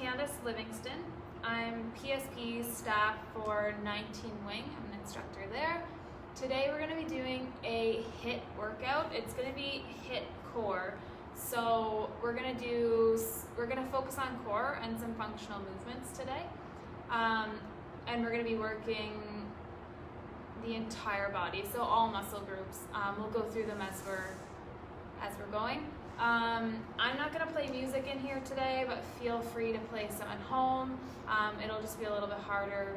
Candice Livingston. I'm PSP staff for 19 Wing. I'm an instructor there. Today we're going to be doing a HIIT workout. It's going to be HIIT core. So we're going to focus on core and some functional movements today. And we're going to be working the entire body, so all muscle groups. We'll go through them as we're going. I'm not going to play music in here today, but feel free to play some at home. It'll just be a little bit harder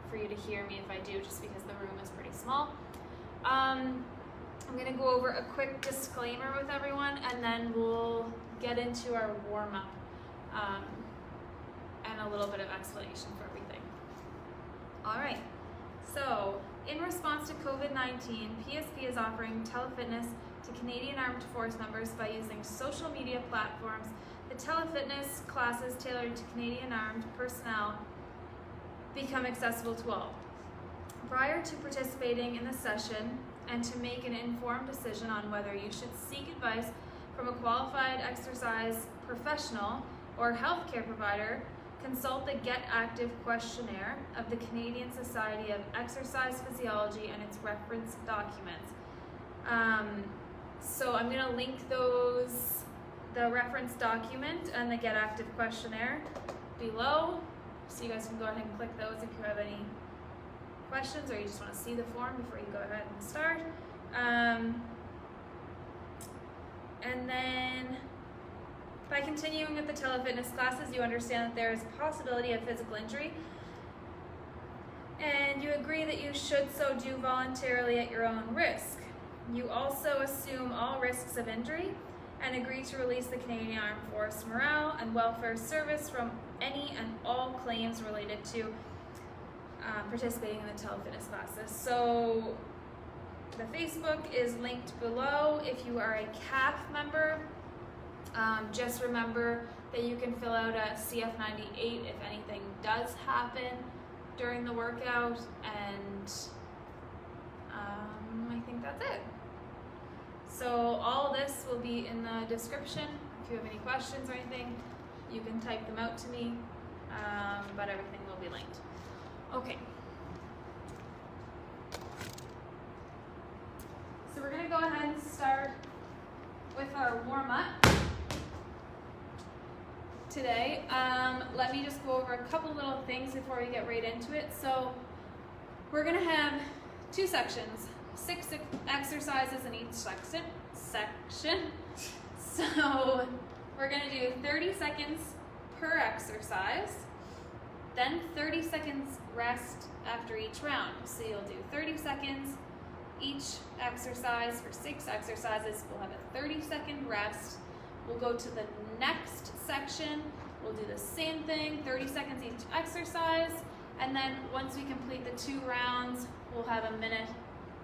for you to hear me if I do, just because the room is pretty small. I'm going to go over a quick disclaimer with everyone, and then we'll get into our warm-up and a little bit of explanation for everything. All right, so in response to COVID-19, PSP is offering telefitness to Canadian Armed Force members by using social media platforms. The telefitness classes tailored to Canadian Armed personnel become accessible to all. Prior to participating in the session and to make an informed decision on whether you should seek advice from a qualified exercise professional or healthcare provider, consult the Get Active Questionnaire of the Canadian Society of Exercise Physiology and its reference documents. So I'm going to link the reference document and the Get Active Questionnaire below, so you guys can go ahead and click those if you have any questions or you just want to see the form before you go ahead and start. And then by continuing with the telefitness classes, you understand that there is a possibility of physical injury, and you agree that you should so do voluntarily at your own risk. You also assume all risks of injury and agree to release the Canadian Armed Force Morale and Welfare Service from any and all claims related to participating in the telefitness classes. So the Facebook is linked below. If you are a CAF member, just remember that you can fill out a CF98 if anything does happen during the workout, and I think that's it. So all this will be in the description. If you have any questions or anything, you can type them out to me, but everything will be linked. Okay. So we're going to go ahead and start with our warm-up today. Let me just go over a couple little things before we get right into it. So we're going to have two sections, 6 exercises in each section. So we're going to do 30 seconds per exercise, then 30 seconds rest after each round. So you'll do 30 seconds each exercise for 6 exercises. We'll have a 30-second rest. We'll go to the next section. We'll do the same thing, 30 seconds each exercise. And then once we complete the 2 rounds, we'll have a minute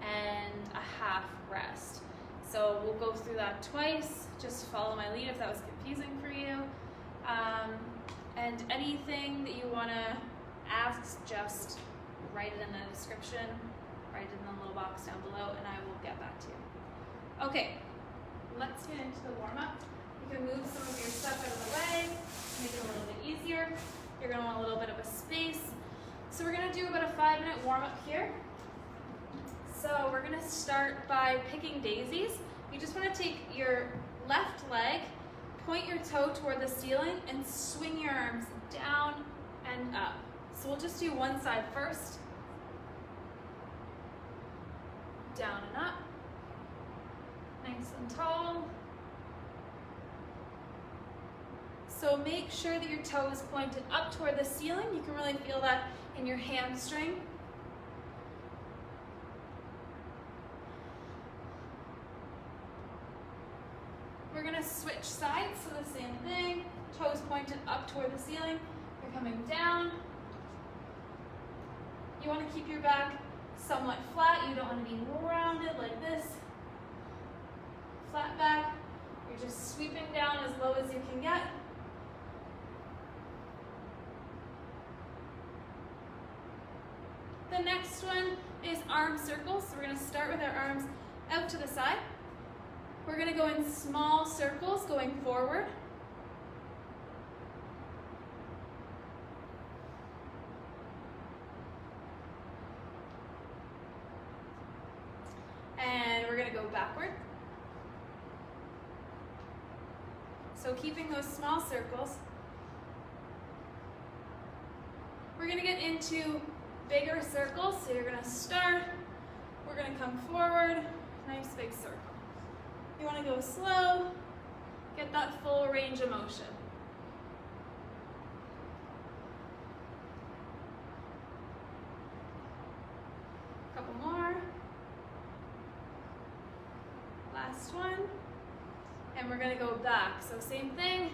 and a half rest. So we'll go through that twice. Just follow my lead if that was confusing for you. And anything that you want to ask, just write it in the description, write it in the little box down below, and I will get back to you. Okay, let's get into the warm-up. You can move some of your stuff out of the way, make it a little bit easier. You're going to want a little bit of a space. So we're going to do about a 5-minute warm-up here. So we're going to start by picking daisies. You just want to take your left leg, point your toe toward the ceiling, and swing your arms down and up. So we'll just do one side first. Down and up. Nice and tall. So make sure that your toe is pointed up toward the ceiling. You can really feel that in your hamstring. We're going to switch sides, so the same thing. Toes pointed up toward the ceiling. You're coming down. You want to keep your back somewhat flat. You don't want to be rounded like this. Flat back. You're just sweeping down as low as you can get. The next one is arm circles. So we're going to start with our arms out to the side. We're going to go in small circles going forward. And we're gonna go backward. So keeping those small circles. We're gonna get into bigger circles. So you're gonna start, we're gonna come forward, nice big circle. You wanna go slow, get that full range of motion. Couple more. Last one. And we're gonna go back. So same thing,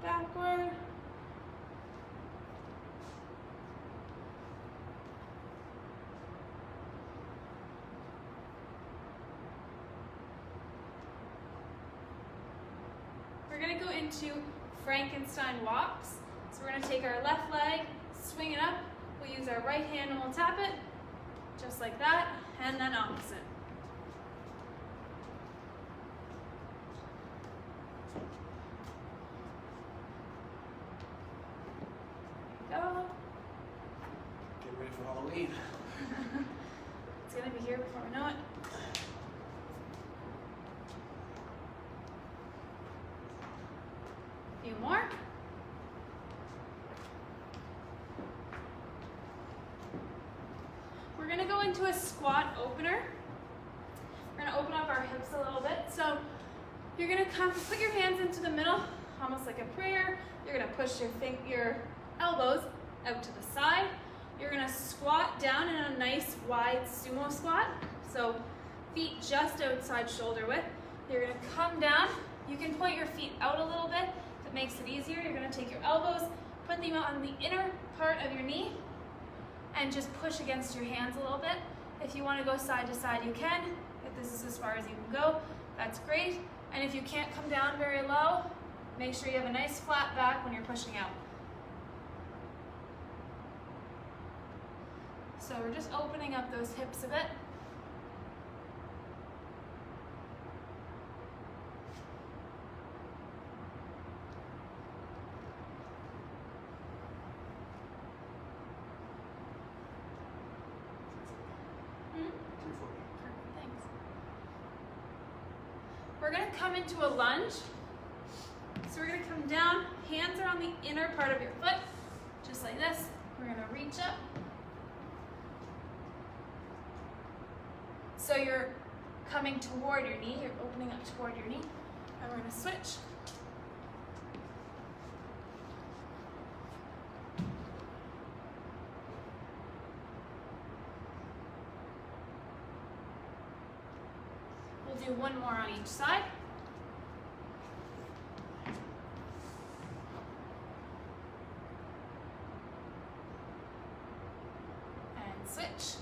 backward. We're gonna go into Frankenstein walks. So we're gonna take our left leg, swing it up. We'll use our right hand and we'll tap it, just like that, and then opposite. Go. Get ready for Halloween. It's gonna be here before we know it. Few more. We're gonna go into a squat opener. We're gonna open up our hips a little bit. So you're gonna put your hands into the middle, almost like a prayer. You're gonna push your elbows out to the side. You're gonna squat down in a nice wide sumo squat. So feet just outside shoulder width. You're gonna come down. You can point your feet out a little bit. If it makes it easier, you're gonna take your elbows, put them on the inner part of your knee, and just push against your hands a little bit. If you wanna go side to side, you can. If this is as far as you can go, that's great. And if you can't come down very low, make sure you have a nice flat back when you're pushing out. So we're just opening up those hips a bit. Thanks. We're going to come into a lunge. So we're going to come down, hands are on the inner part of your foot, just like this. We're going to reach up. So you're coming toward your knee, you're opening up toward your knee, and we're going to switch. We'll do one more on each side. And switch.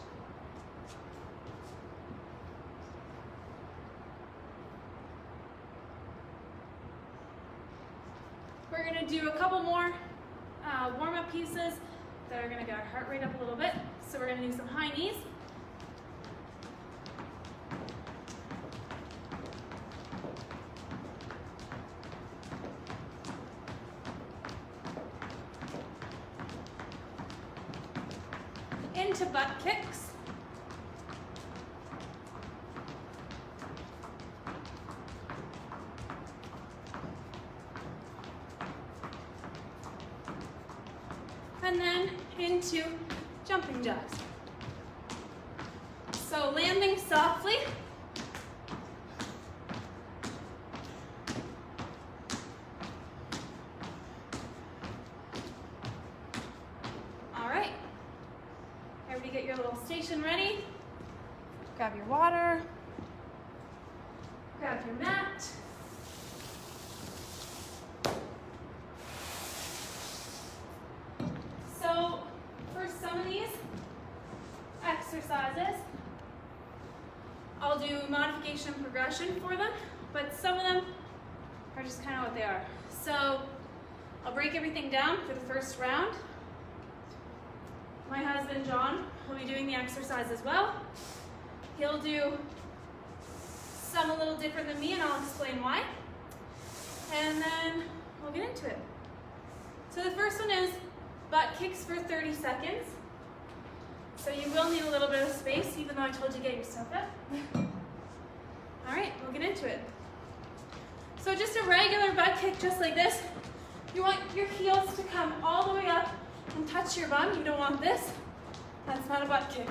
We're going to do a couple more warm-up pieces that are going to get our heart rate up a little bit. So we're going to do some high knees. Into butt kicks. And then into jumping jacks. So landing softly. All right. Everybody get your little station ready. Grab your water. Grab your mat. So for some of these exercises, I'll do modification and progression for them, but some of them are just kind of what they are. So I'll break everything down for the first round. My husband, John, will be doing the exercise as well. He'll do some a little different than me, and I'll explain why. And then we'll get into it. So the first one is butt kicks for 30 seconds. So you will need a little bit of space, even though I told you to get your stuff up. All right, we'll get into it. So just a regular butt kick just like this. You want your heels to come all the way up and touch your bum. You don't want this. That's not a butt kick.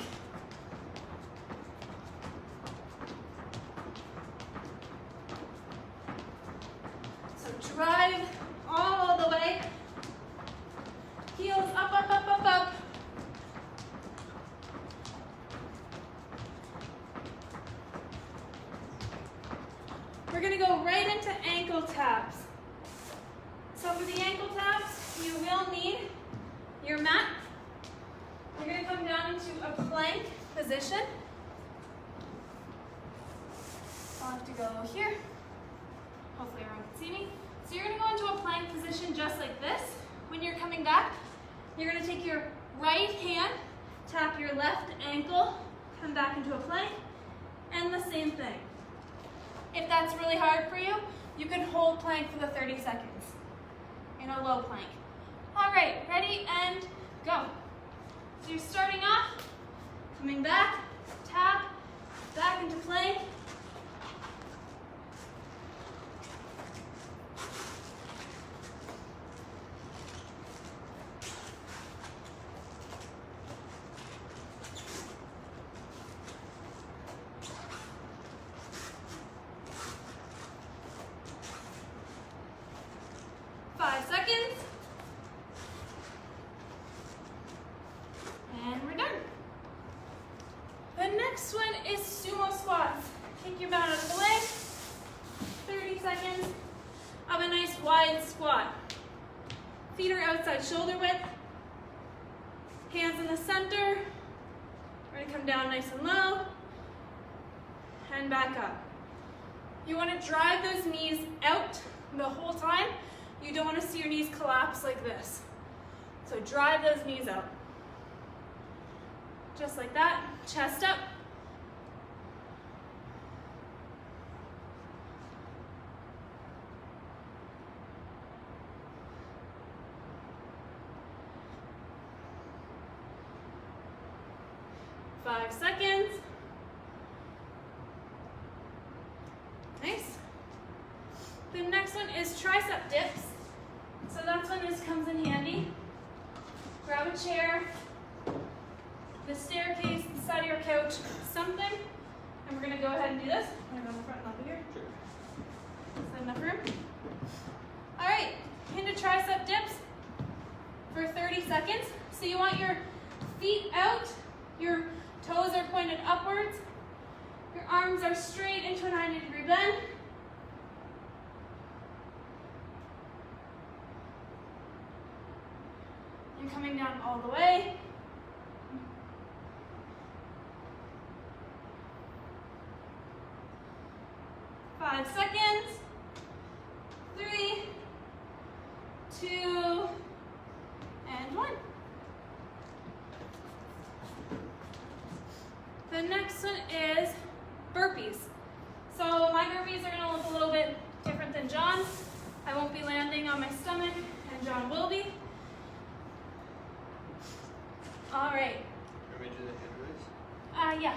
So drive all the way. Heels up, up, up, up, up. We're gonna go right into ankle taps. So for the ankle taps, you will need your mat. You're gonna come down into a plank position. I'll have to go here. Hopefully everyone can see me. So you're gonna go into a plank position just like this. When you're coming back, you're gonna take your right hand, tap your left ankle, come back into a plank, and the same thing. If that's really hard for you, you can hold plank for the 30 seconds in a low plank. All right, ready and go. So you're starting off, coming back, tap, back into plank. Next one is sumo squats. Take your mat out of the way. 30 seconds of a nice wide squat. Feet are outside shoulder width. Hands in the center. We're going to come down nice and low. And back up. You want to drive those knees out the whole time. You don't want to see your knees collapse like this. So drive those knees out. Just like that. Chest up. Five seconds. Nice. The next one is tricep dips. So that's when this comes in handy. Grab a chair, the staircase, the side of your couch, something. And we're going to go ahead and do this. I'm going to go in the front and over here. Sure. Is that enough room? All right, into tricep dips for 30 seconds. So you want your feet out, your toes are pointed upwards, your arms are straight into a 90-degree bend. You're coming down all the way. Five seconds. 3, 2, and 1. The next one is burpees. So my burpees are going to look a little bit different than John's. I won't be landing on my stomach, and John will be. All right. Can we do the hand raise? Yeah.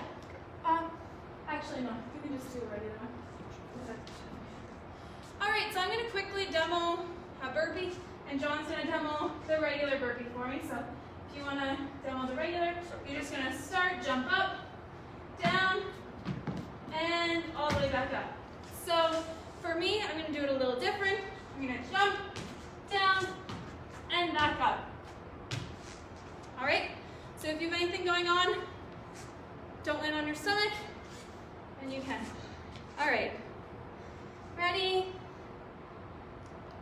Actually, no. You can just do a regular one. All right, so I'm going to quickly demo a burpee, and John's going to demo the regular burpee for me. So if you want to demo the regular, you're just going to start, jump up, down, and all the way back up. So for me, I'm going to do it a little different. I'm going to jump, down, and back up. All right? So if you have anything going on, don't land on your stomach, and you can. All right. Ready?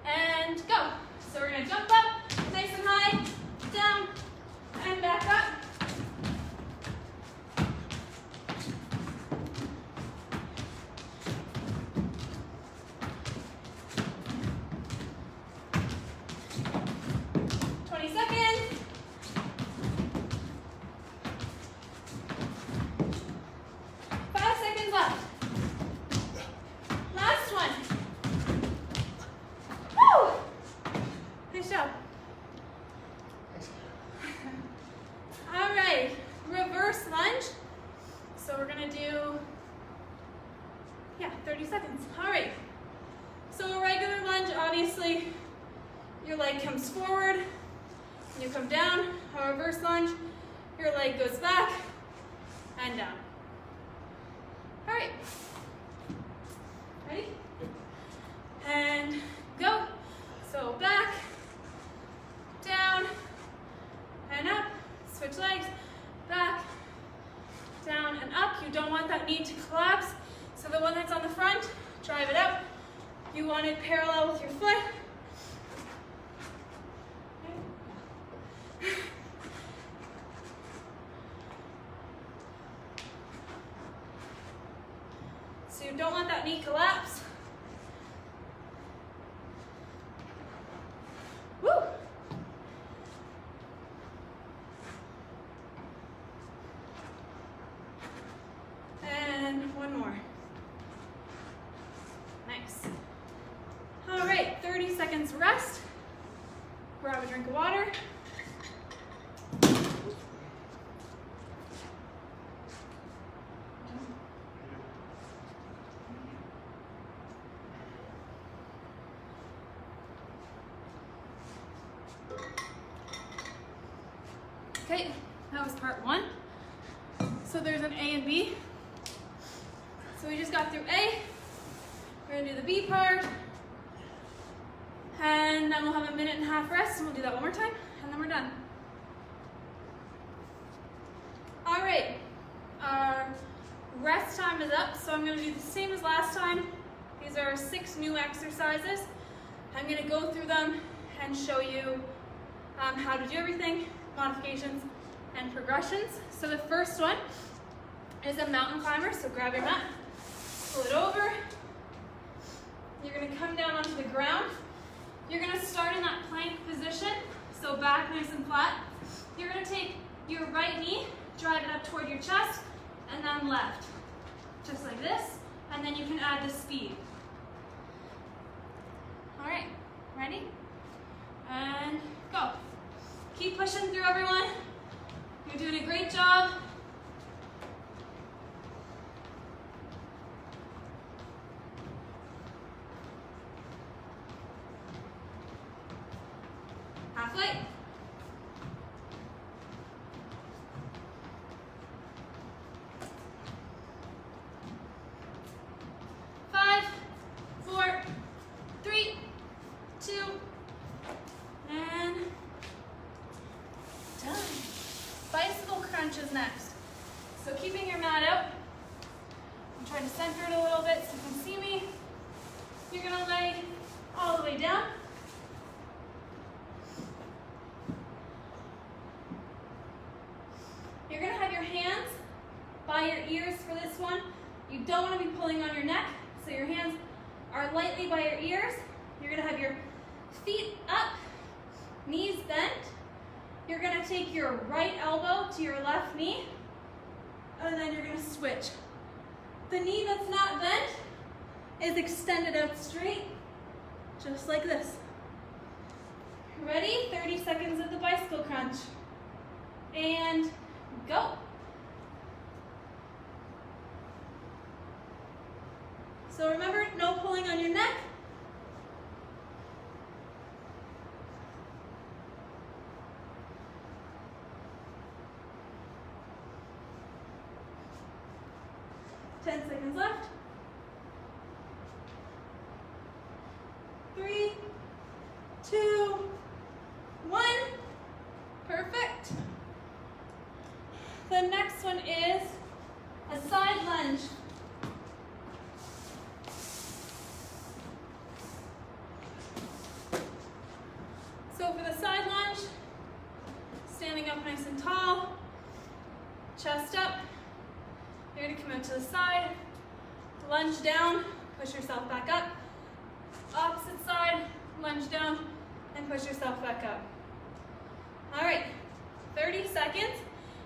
And go. So we're going to jump up, nice and high, down, and back up. reverse lunge. So we're gonna do, 30 seconds. All right. So a regular lunge, obviously, your leg comes forward, and you come down. A reverse lunge, your leg goes back and down. All right. Ready? And go. So back, down, and up. Switch legs, back, down, and up. You don't want that knee to collapse. So the one that's on the front, drive it up. You want it parallel with your foot. So you don't want that knee collapse. Woo! And one more. Nice. All right, 30 seconds rest. Grab a drink of water. Okay, that was part one. So there's an A and B. So we just got through A. We're gonna do the B part. And then we'll have a 1.5 minute rest, and we'll do that one more time, and then we're done. All right, our rest time is up, so I'm gonna do the same as last time. These are 6 new exercises. I'm gonna go through them and show you how to do everything, modifications, and progressions. So the first one is a mountain climber, so grab your mat, pull it over. You're gonna come down onto the ground. You're gonna start in that plank position, so back nice and flat. You're gonna take your right knee, drive it up toward your chest, and then left, just like this, and then you can add the speed. All right, ready? And go. Keep pushing through, everyone. You're doing a great job. Halfway. Five, 4, 3, 2, and done. Bicycle crunch is next. So keeping your mat out, I'm trying to center it a little bit so you can see me. You're gonna lay all the way down. You're gonna have your hands by your ears for this one. You don't wanna be pulling on your neck, so your hands are lightly by your ears. You're gonna have your feet up, knees bent. You're gonna take your right elbow to your left knee, and then you're gonna switch. The knee that's not bent is extended out straight, just like this. Ready? 30 seconds of the bicycle crunch. And go. So remember, no pulling on your neck. Ten seconds left. 3, 2, 1. Perfect. The next one is a side lunge. So for the side lunge, standing up nice and tall, chest up. You're gonna come out to the side, lunge down, push yourself back up. Opposite side, lunge down, and push yourself back up. All right, 30 seconds.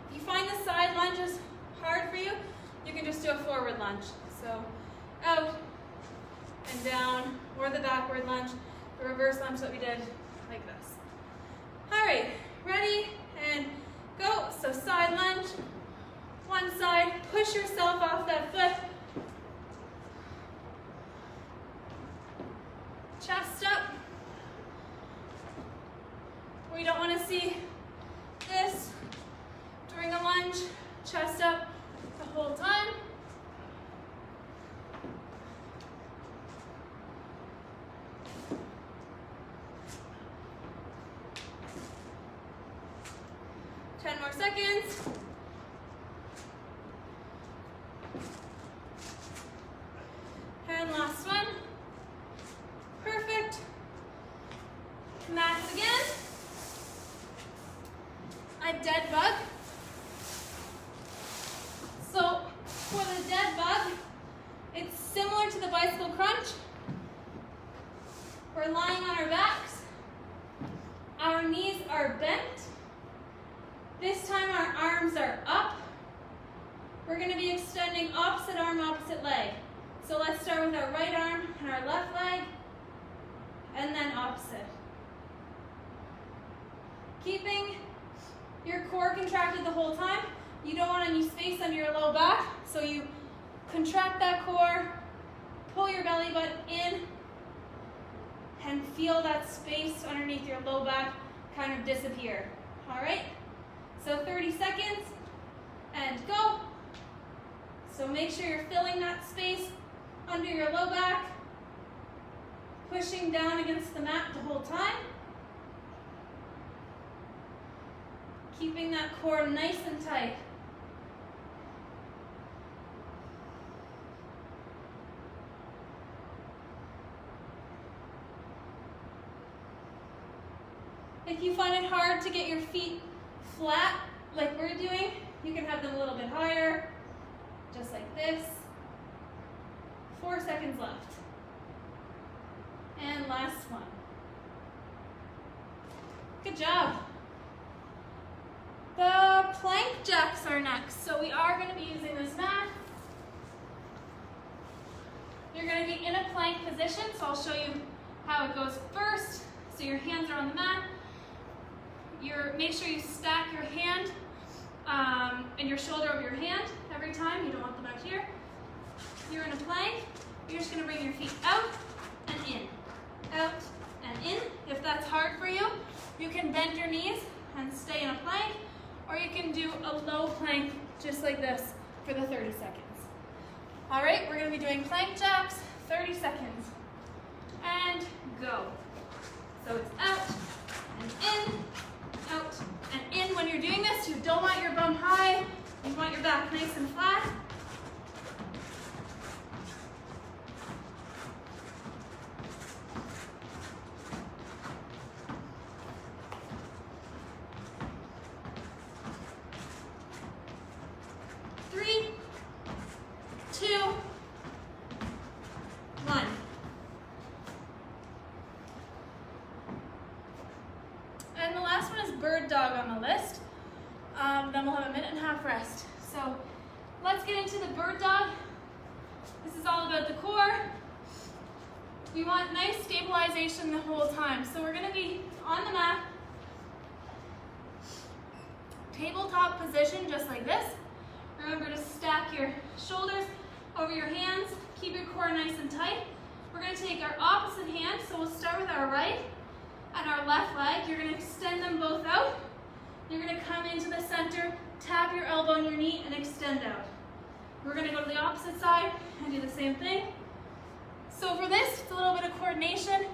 If you find the side lunge is hard for you, you can just do a forward lunge. So out and down, or the backward lunge, the reverse lunge that we did, like this. All right, ready, and go. So side lunge, We don't want to see this during a lunge, chest up the whole time. More seconds. And last one. Perfect. Max again. A dead bug. So for the dead bug, it's similar to the bicycle crunch. We're lying on our backs. Our knees are bent. This time our arms are up. We're going to be extending opposite arm, opposite leg. So let's start with our right arm and our left leg, and then opposite. Keeping your core contracted the whole time. You don't want any space under your low back, so you contract that core, pull your belly button in, and feel that space underneath your low back kind of disappear. All right? So 30 seconds, and go. So make sure you're filling that space under your low back, pushing down against the mat the whole time. Keeping that core nice and tight. If you find it hard to get your feet flat, like we're doing, you can have them a little bit higher, just like this. 4 seconds left. And last one. Good job. The plank jacks are next. So we are going to be using this mat. You're going to be in a plank position, so I'll show you how it goes first. So your hands are on the mat. Make sure you stack your hand and your shoulder over your hand every time. You don't want them out here. You're in a plank. You're just going to bring your feet out and in, out and in. If that's hard for you, you can bend your knees and stay in a plank, or you can do a low plank just like this for the 30 seconds. All right, we're going to be doing plank jacks, 30 seconds, and go. So it's out and in, out and in. When you're doing this, you don't want your bum high. You want your back nice and flat. Bird dog on the list. Then we'll have a minute and a half rest. So let's get into the bird dog. This is all about the core. We want nice stabilization the whole time. So we're going to be on the mat, tabletop position just like this. Remember to stack your shoulders over your hands. Keep your core nice and tight. We're going to take our opposite hand. So we'll start with our right and our left leg. You're going to extend them both out. You're going to come into the center, tap your elbow on your knee, and extend out. We're going to go to the opposite side and do the same thing. So for this, it's a little bit of coordination.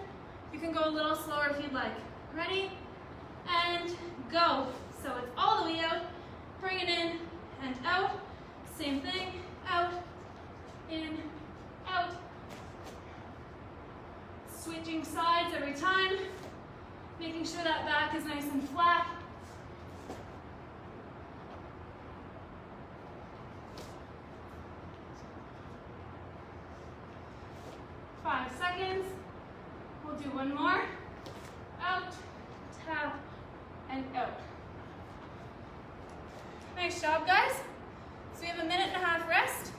You can go a little slower if you'd like. Ready? And go. So it's all the way out. Bring it in and out. Same thing. Out, in, out. Switching sides every time. Making sure that back is nice and flat. Five seconds. We'll do one more. Out, tap, and out. Nice job, guys. So we have a minute and a half rest.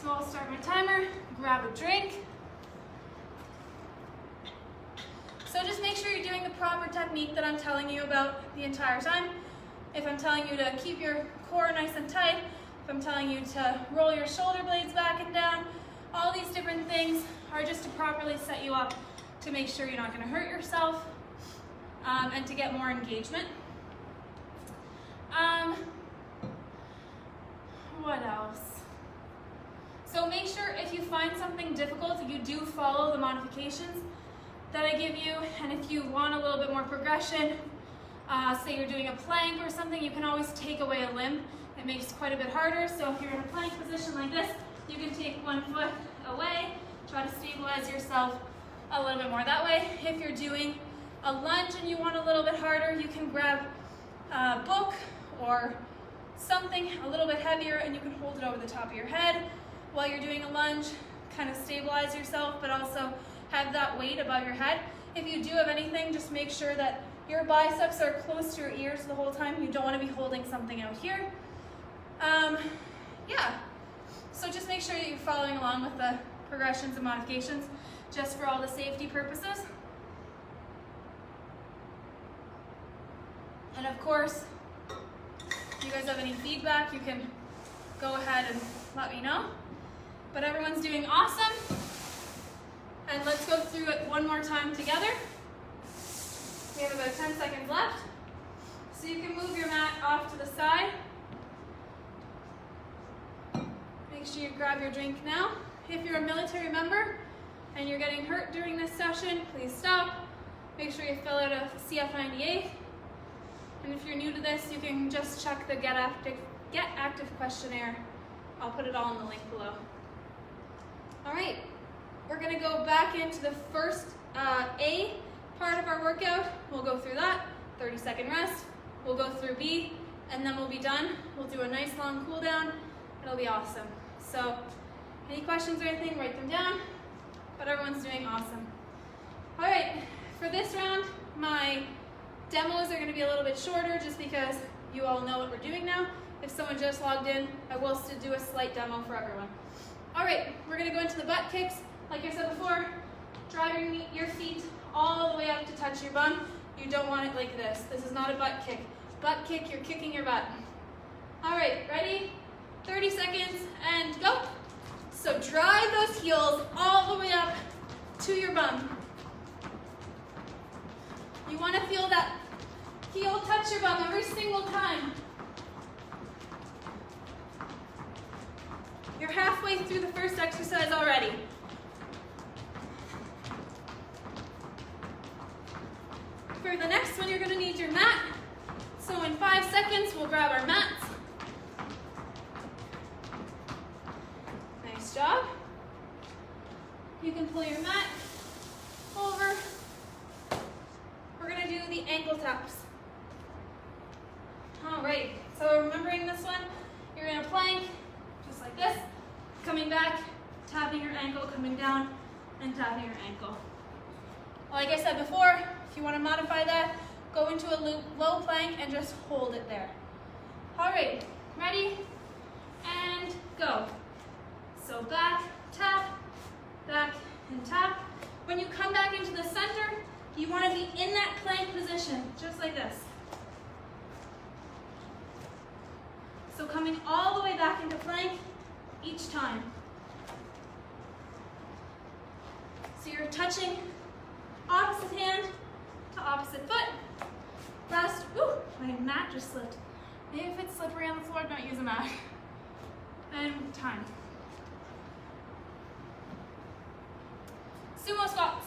So I'll start my timer, grab a drink. So just make sure you're doing the proper technique that I'm telling you about the entire time. If I'm telling you to keep your core nice and tight, if I'm telling you to roll your shoulder blades back and down, all these different things are just to properly set you up to make sure you're not going to hurt yourself. and to get more engagement. What else? So make sure if you find something difficult, you do follow the modifications that I give you. And if you want a little bit more progression, say you're doing a plank or something, you can always take away a limb. It makes it quite a bit harder. So if you're in a plank position like this, you can take one foot away, try to stabilize yourself a little bit more that way. If you're doing a lunge and you want a little bit harder, you can grab a book or something a little bit heavier and you can hold it over the top of your head while you're doing a lunge, kind of stabilize yourself, but also have that weight above your head. If you do have anything, just make sure that your biceps are close to your ears the whole time. You don't want to be holding something out here. Yeah, so just make sure that you're following along with the progressions and modifications just for all the safety purposes. And of course, if you guys have any feedback, you can go ahead and let me know. But everyone's doing awesome. And let's go through it one more time together. We have about 10 seconds left. So you can move your mat off to the side. Make sure you grab your drink now. If you're a military member and you're getting hurt during this session, please stop. Make sure you fill out a CF98. And if you're new to this, you can just check the Get Active Questionnaire. I'll put it all in the link below. All right, we're gonna go back into the first A part of our workout. We'll go through that, 30-second rest. We'll go through B, and then we'll be done. We'll do a nice long cool down. It'll be awesome. So, any questions or anything, write them down. But everyone's doing awesome. All right, for this round, my demos are going to be a little bit shorter just because you all know what we're doing now. If someone just logged in, I will still do a slight demo for everyone. All right, we're going to go into the butt kicks. Like I said before, drive your feet all the way up to touch your bum. You don't want it like this. This is not a butt kick. Butt kick, you're kicking your butt. All right, ready? 30 seconds and go. So drive those heels all the way up to your bum. You want to feel that heel touch your bum every single time. You're halfway through the first exercise already. For the next one, you're going to need your mat. So in 5 seconds, we'll grab our mats. Nice job. You can pull your mat over. We're going to do the ankle taps. All right, so remembering this one, you're in a plank, just like this, coming back, tapping your ankle, coming down, and tapping your ankle. Like I said before, if you want to modify that, go into a low plank and just hold it there. All right, ready? And go. So back, and tap. When you come back into the center, you want to be in that plank position, just like this. So coming all the way back into plank each time. So you're touching opposite hand to opposite foot. Last, ooh, my mat just slipped. Maybe if it's slippery on the floor, don't use a mat. And time. Sumo squats.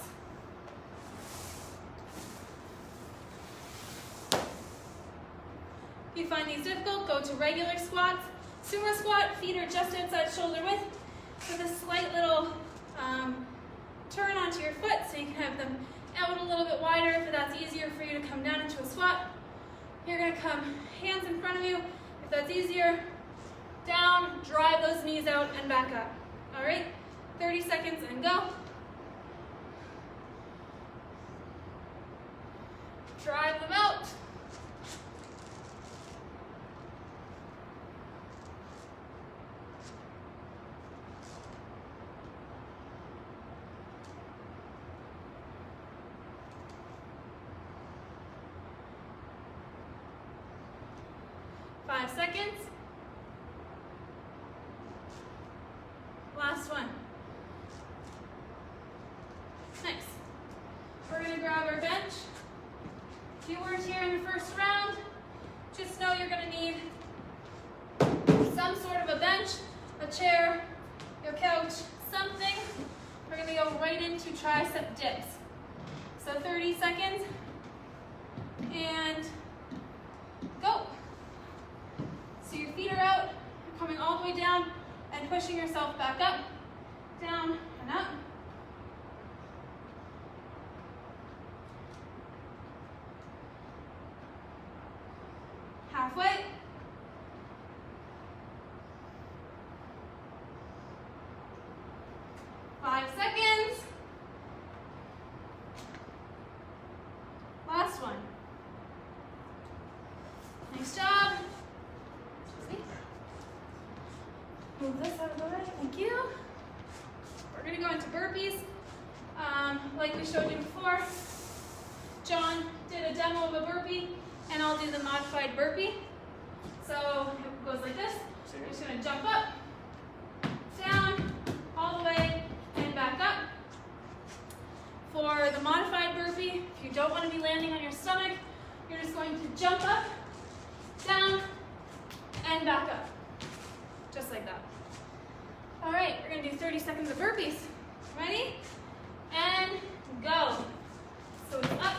If you find these difficult, go to regular squats. Sumo squat, feet are just outside shoulder width with a slight little turn onto your foot so you can have them out a little bit wider if that's easier for you to come down into a squat. You're going to come hands in front of you if that's easier. Down, drive those knees out and back up. All right, 30 seconds and go. Drive them out. Five seconds. Last one. Nice. We're going to grab our bench. few words here in the first round. Just know you're going to need some sort of a bench, a chair, your couch, something. We're going to go right into tricep dips. So 30 seconds, and go. So your feet are out, you're coming all the way down and pushing yourself back up, down, and up. Halfway. Five seconds. Last one. Nice job. Excuse me. Move this out of the way. Thank you. We're going to go into burpees. Like we showed you before, John did a demo of a burpee, and I'll do the modified burpee. So it goes like this. You're just going to jump up, down, all the way, and back up. For the modified burpee, if you don't want to be landing on your stomach, you're just going to jump up, down, and back up. Just like that. All right, we're going to do 30 seconds of burpees. Ready? And go. So it's up.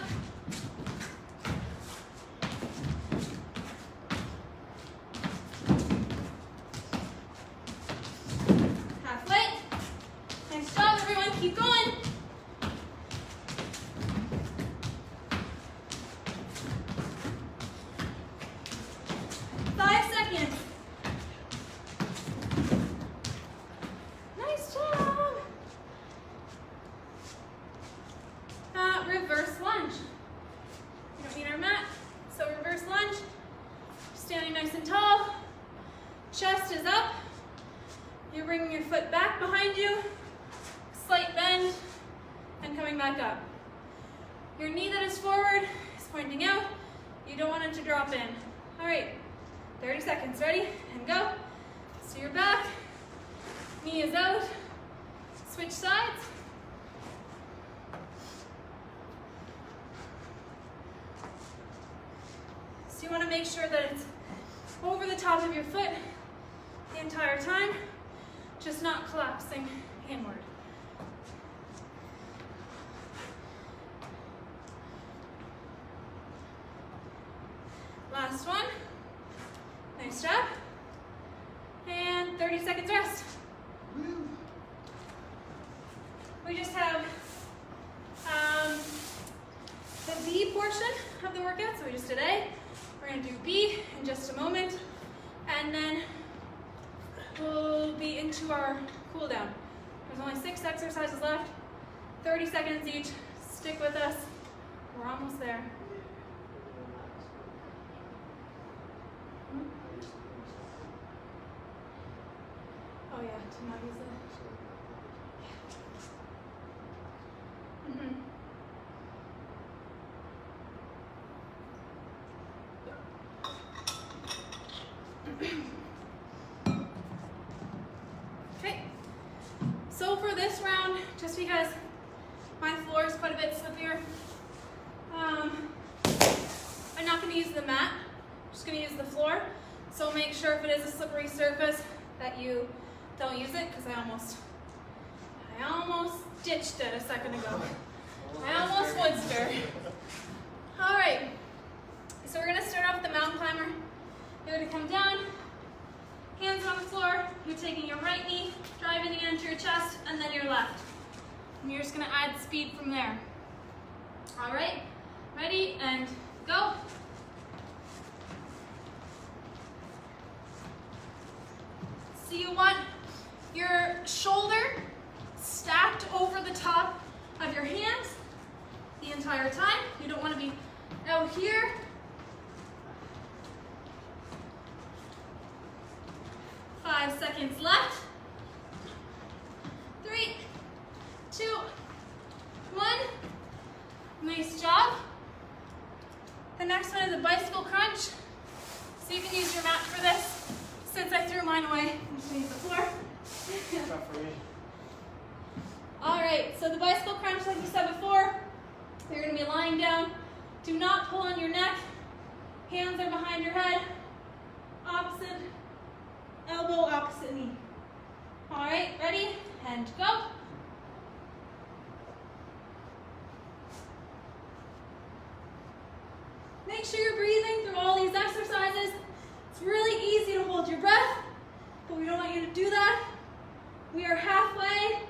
Halfway. Nice job, everyone. Keep going. Reverse lunge. You don't need our mat, so reverse lunge. Standing nice and tall. Chest is up. You're bringing your foot back behind you. Slight bend, and coming back up. Your knee that is forward is pointing out. You don't want it to drop in. All right, 30 seconds. Ready? And go. So you're back. Knee is out. Switch sides. So you want to make sure that it's over the top of your foot the entire time, just not collapsing inward. Last one. Nice job. And 30 seconds rest. We just have the B portion of the workout, so we just did A. We're going to do B in just a moment, and then we'll be into our cool down. There's only 6 exercises left, 30 seconds each. Stick with us. We're almost there. Oh yeah, to not use it. Okay, so for this round, just because my floor is quite a bit slippier, I'm not going to use the mat, I'm just going to use the floor. So make sure if it is a slippery surface that you don't use it, because I almost ditched it a second ago. I almost would stir. All right, so we're going to start off with the mountain climber. You're going to come down, hands on the floor. You're taking your right knee, driving it into your chest, and then your left. And you're just going to add speed from there. All right, ready, and go. So you want your shoulder stacked over the top of your hands the entire time. You don't want to be out here. Five seconds left. 3, 2, 1. Nice job. The next one is a bicycle crunch. So you can use your mat for this. Since I threw mine away, I'm just going to use the floor. Not for me. All right, so the bicycle crunch, like we said before, you're going to be lying down. Do not pull on your neck. Hands are behind your head. Opposite elbow, opposite knee. All right, ready? And go. Make sure you're breathing through all these exercises. It's really easy to hold your breath, but we don't want you to do that. We are halfway.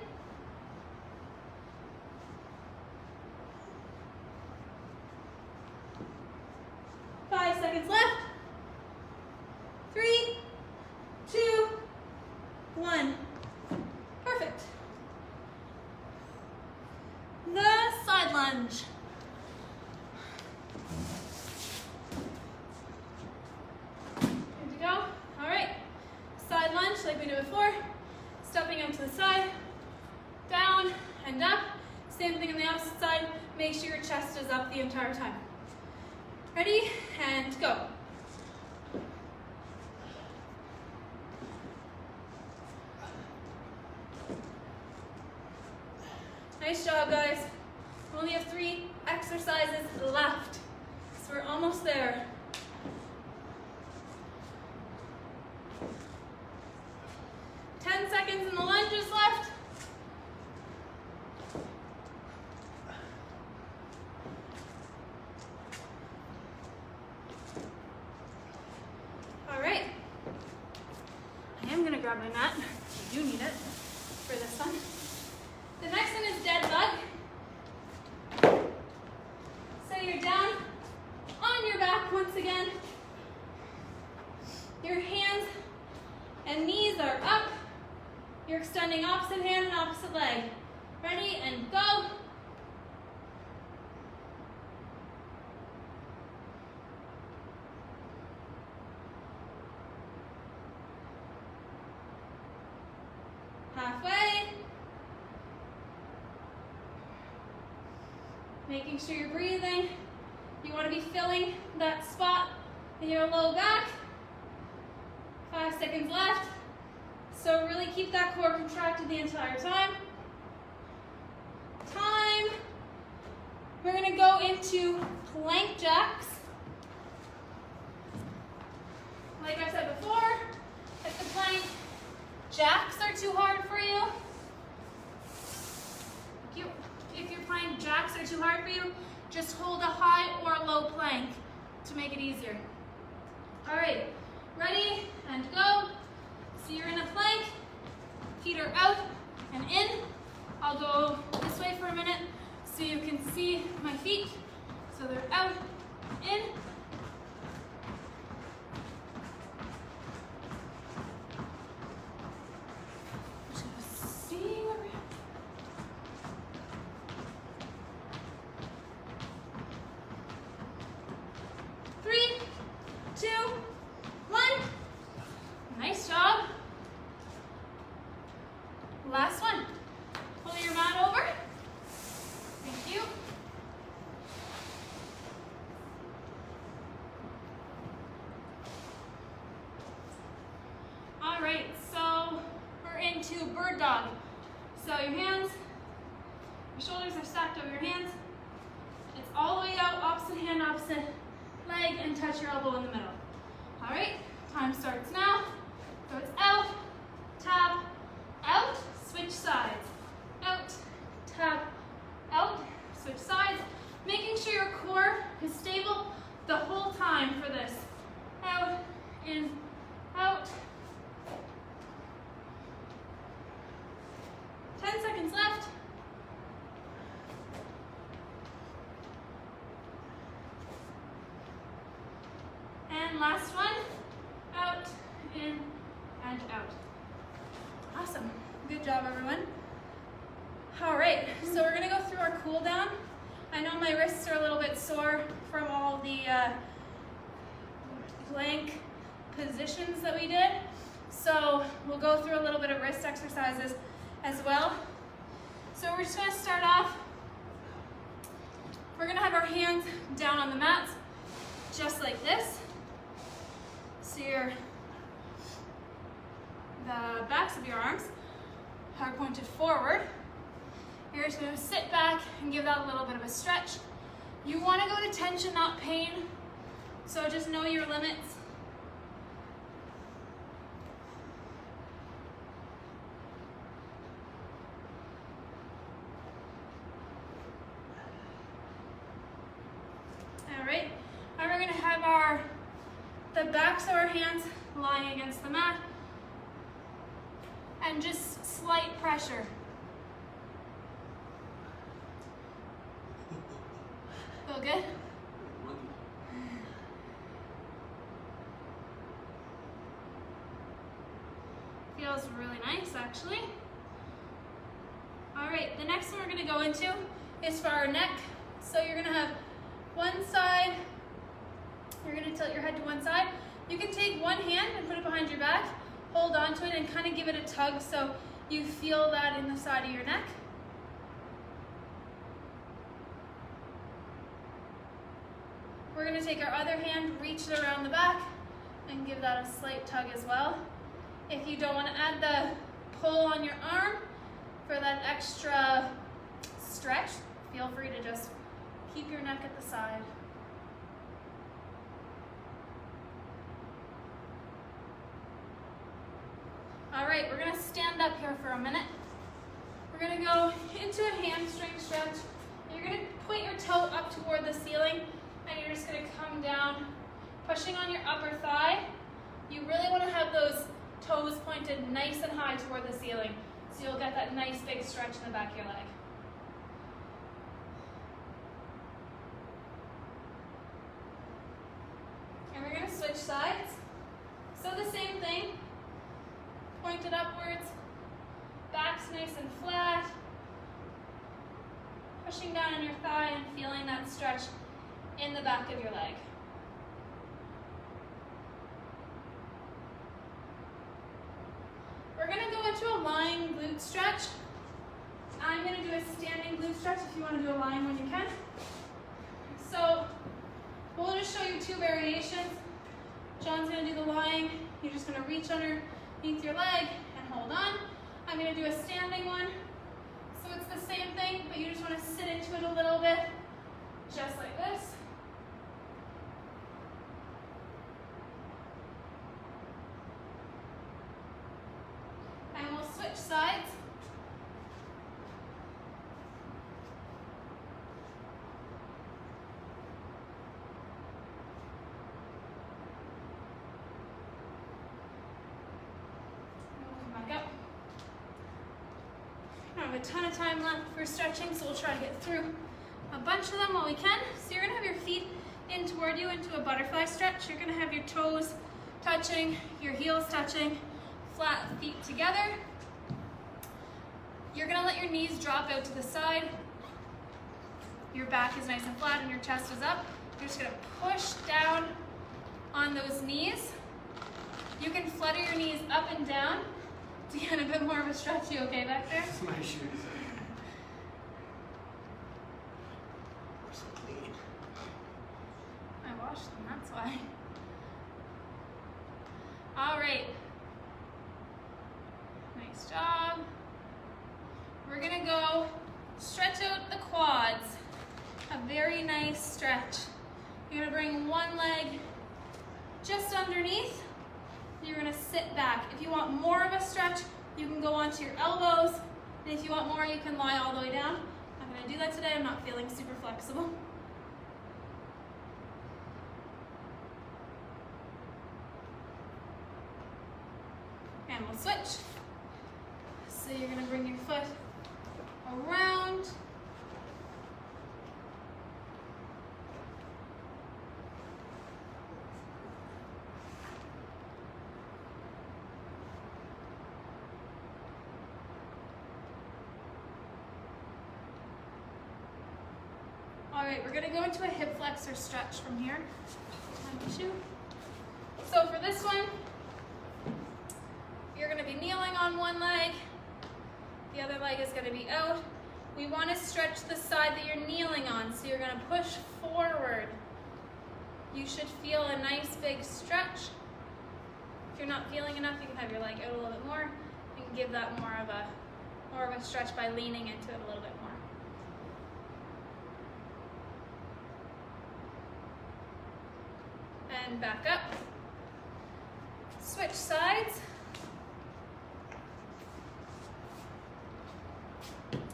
Five seconds left. 3, 2, 1. Perfect. The side lunge. Good to go. All right. Side lunge like we did before. Stepping up to the side, down and up. Same thing on the opposite side. Make sure your chest is up the entire time. Ready? And go. Nice job, guys. We only have 3 exercises left, so we're almost there. Seconds and the lunges left. All right. I am going to grab my mat. I do need it for this one. The next one is dead bug. So you're down on your back once again. Your hands and knees are up. You're extending opposite hand and opposite leg. Ready and go. Halfway. Making sure you're breathing. You want to be filling that spot in your low back. 5 seconds left. So really keep that core contracted the entire time. We're going to go into plank jacks. Like I said before, if the plank jacks are too hard for you, if your plank jacks are too hard for you, just hold a high or low plank to make it easier. All right, ready and go. So you're in a plank, feet are out and in. I'll go this way for a minute so you can see my feet. So they're out, in. Just seeing around. Three, 2, 1. Nice job. Last one. Pull your mat over. Thank you. All right, so we're into bird dog. So your hands, your shoulders are stacked over your hands. It's all the way out, opposite hand, opposite leg, and touch your elbow in the middle. All right, time starts now. So it's out, tap, out, switch sides. Out, tap, out, switch sides. Making sure your core is stable the whole time for this. Out, in, out. 10 seconds left. And last one. Out, in, and out. Awesome. Good job, everyone. All right, so we're gonna go through our cool down. I know my wrists are a little bit sore from all the plank positions that we did. So we'll go through a little bit of wrist exercises as well. So we're just gonna start off. We're gonna have our hands down on the mats, just like this. So the backs of your arms are pointed forward. You're just going to sit back and give that a little bit of a stretch. You want to go to tension, not pain. So just know your limits. All right. Now we're going to have the backs of our hands lying against the mat. And just slight pressure. Feel good? Feels really nice, actually. All right, the next one we're gonna go into is for our neck. So you're gonna have one side, you're gonna tilt your head to one side. You can take one hand and put it behind your back, hold on to it and kind of give it a tug so you feel that in the side of your neck. We're going to take our other hand, reach it around the back, and give that a slight tug as well. If you don't want to add the pull on your arm for that extra stretch, feel free to just keep your neck at the side. All right, we're gonna stand up here for a minute. We're gonna go into a hamstring stretch. You're gonna point your toe up toward the ceiling and you're just gonna come down, pushing on your upper thigh. You really wanna have those toes pointed nice and high toward the ceiling so you'll get that nice big stretch in the back of your leg. And we're gonna switch sides. So the same thing. Pointed upwards, back's nice and flat, pushing down on your thigh and feeling that stretch in the back of your leg. We're gonna go into a lying glute stretch. I'm gonna do a standing glute stretch. If you wanna do a lying one, you can. So we'll just show you two variations. John's gonna do the lying. You're just gonna reach underneath your leg and hold on. I'm gonna do a standing one. So it's the same thing, but you just wanna sit into it a little bit, just like this. And we'll switch sides. A ton of time left for stretching, so we'll try to get through a bunch of them while we can. So you're gonna have your feet in toward you into a butterfly stretch. You're gonna have your toes touching, your heels touching, flat feet together. You're gonna let your knees drop out to the side. Your back is nice and flat and your chest is up. You're just gonna push down on those knees. You can flutter your knees up and down to get a bit more of a stretch. You okay back there? My shoes. They're so clean. I washed them, that's why. All right. Nice job. We're gonna go stretch out the quads. A very nice stretch. You're gonna bring one leg just underneath. You're gonna sit back. If you want more of a stretch, you can go onto your elbows. And if you want more, you can lie all the way down. I'm gonna do that today. I'm not feeling super flexible. And we'll switch. So you're gonna bring your foot around. All right, we're gonna go into a hip flexor stretch from here. 1, 2. So for this one, you're gonna be kneeling on one leg. The other leg is gonna be out. We wanna stretch the side that you're kneeling on, so you're gonna push forward. You should feel a nice big stretch. If you're not feeling enough, you can have your leg out a little bit more. You can give that more of a stretch by leaning into it a little bit more. and back up. Switch sides.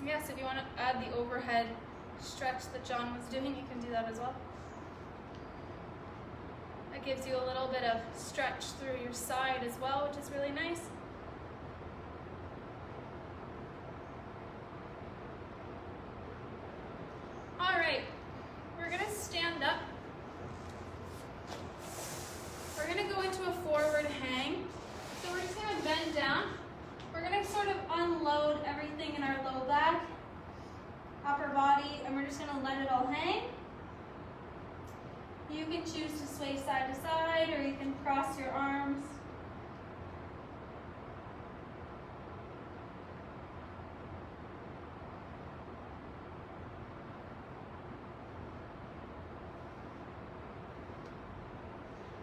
Yes, if you want to add the overhead stretch that John was doing, you can do that as well. That gives you a little bit of stretch through your side as well, which is really nice. All right, we're gonna stand up. We're gonna go into a forward hang. So we're just gonna bend down. We're gonna sort of unload everything in our low back, upper body, and we're just gonna let it all hang. You can choose to sway side to side, or you can cross your arms.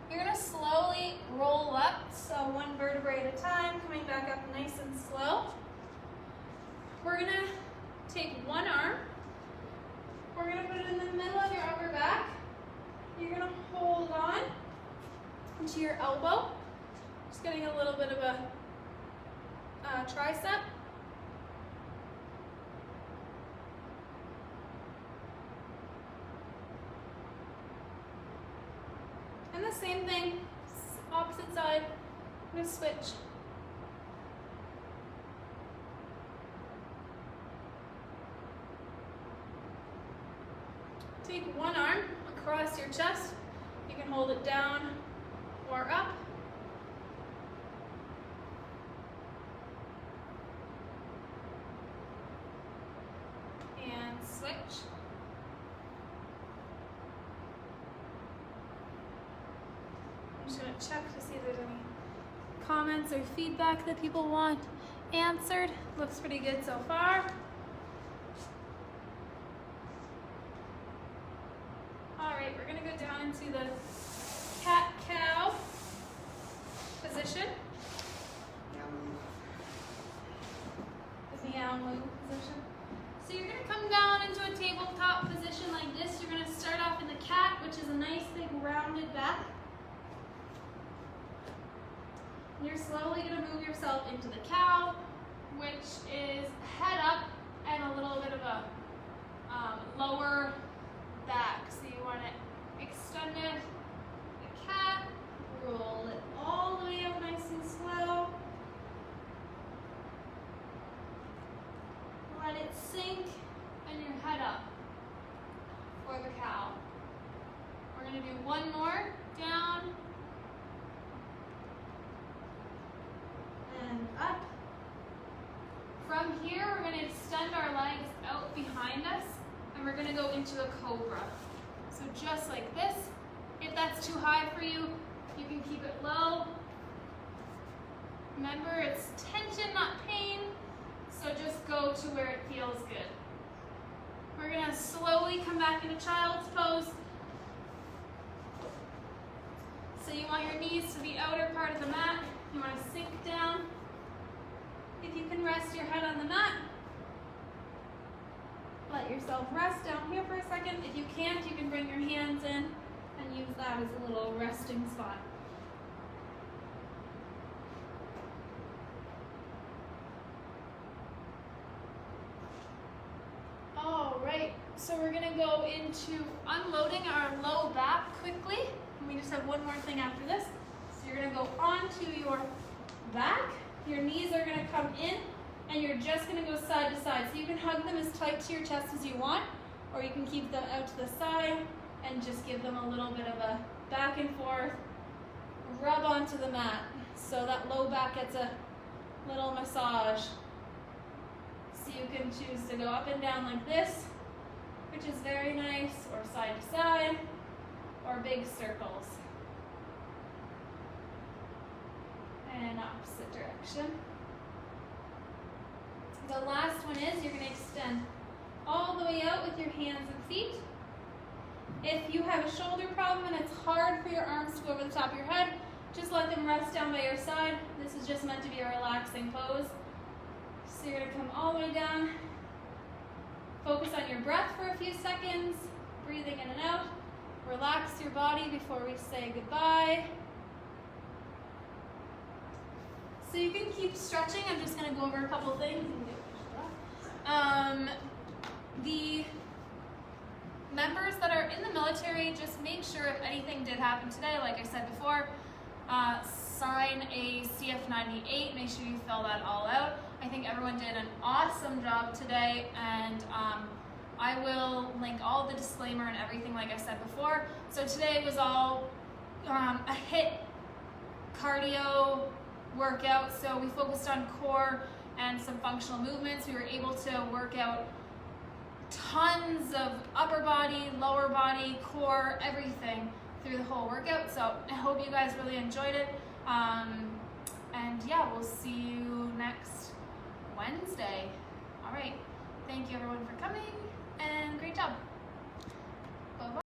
You're gonna slowly roll up, so one vertebrae at a time, coming back up nice and slow. We're gonna take one arm, we're gonna put it in the middle of your upper back. You're gonna hold on to your elbow, just getting a little bit of a tricep. And the same thing, opposite side, I'm gonna switch. Take one arm across your chest. You can hold it down or up. And switch. I'm just going to check to see if there's any comments or feedback that people want answered. Looks pretty good so far. All right, we're going to go down into the cat-cow position. The meow-moo position. So you're going to come down into a tabletop position like this. You're going to start off in the cat, which is a nice big rounded back. You're slowly going to move yourself into the cow, which is head up and a little bit of a lower back. So you want to extend it, the cat, roll it all the way up nice and slow. Let it sink and your head up for the cow. We're going to do one more, down and up. From here, we're going to extend our legs out behind us, and we're going to go into a cobra. So just like this. If that's too high for you, you can keep it low. Remember, it's tension, not pain, so just go to where it feels good. We're going to slowly come back into child's pose. So you want your knees to the outer part of the mat. You want to sink down. If you can rest your head on the mat, let yourself rest down here for a second. If you can't, you can bring your hands in and use that as a little resting spot. All right, so we're gonna go into unloading our low back quickly. And we just have one more thing after this. So you're gonna go onto your back. Your knees are gonna come in, and you're just gonna go side to side. So you can hug them as tight to your chest as you want, or you can keep them out to the side and just give them a little bit of a back and forth rub onto the mat. So that low back gets a little massage. So you can choose to go up and down like this, which is very nice, or side to side, or big circles. And opposite direction. The last one is you're going to extend all the way out with your hands and feet. If you have a shoulder problem and it's hard for your arms to go over the top of your head, just let them rest down by your side. This is just meant to be a relaxing pose. So you're going to come all the way down. Focus on your breath for a few seconds, breathing in and out. Relax your body before we say goodbye. So you can keep stretching. I'm just going to go over a couple things. The members that are in the military, just make sure if anything did happen today, like I said before, sign a CF98. Make sure you fill that all out. I think everyone did an awesome job today, and I will link all the disclaimer and everything like I said before. So today was all a HIIT cardio workout, so we focused on core and some functional movements. We were able to work out tons of upper body, lower body, core, everything through the whole workout. So I hope you guys really enjoyed it. And yeah, we'll see you next Wednesday. All right. Thank you everyone for coming, and great job. Bye-bye.